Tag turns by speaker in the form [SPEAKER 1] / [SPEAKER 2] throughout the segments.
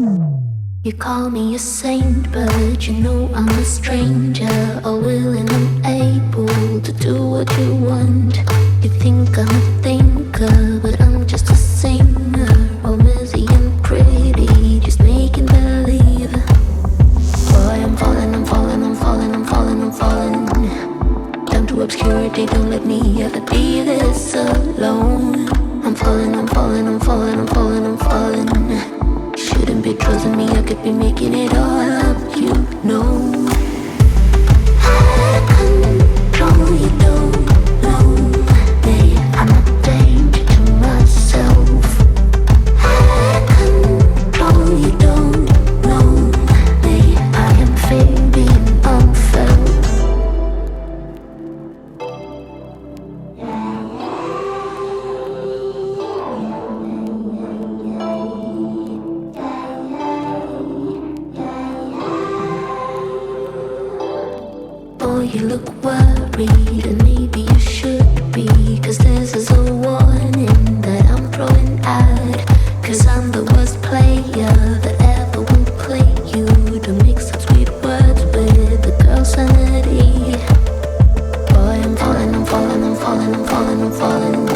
[SPEAKER 1] You call me a saint, but you know I'm a stranger, all willing and able to do what you want. You think I'm a thinker, but I'm just a singer, all messy and pretty, just making believe. Boy, I'm falling, I'm falling, I'm falling, I'm falling, I'm falling down to obscurity, don't let me ever be this alone. I'm falling, I'm falling, I'm falling, I'm falling, I'm falling. Shouldn't be trusting me, I could be making it all up, you know. I control, you don't know me. I'm a danger to myself. I control, you don't know me. I am fading unfelt. You look worried, and maybe you should be, 'cause this is a warning that I'm throwing out. 'Cause I'm the worst player that ever would play you, to mix up sweet words with the girl's sanity. Boy, I'm falling, I'm falling, I'm falling, I'm falling, I'm falling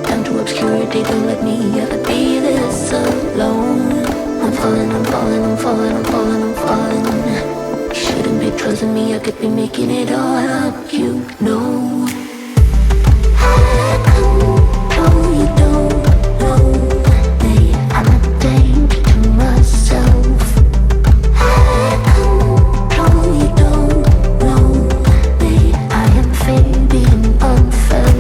[SPEAKER 1] down to obscurity, don't let me ever be this alone. I'm falling, I'm falling, I'm falling, I'm falling, I'm falling. Shouldn't be trusting me, I could be making it all up, you know. I control, you don't know me. I'm a danger to myself. I control, you don't know me. I am fading unfelt.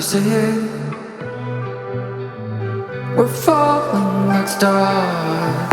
[SPEAKER 2] see it. We're falling like stars.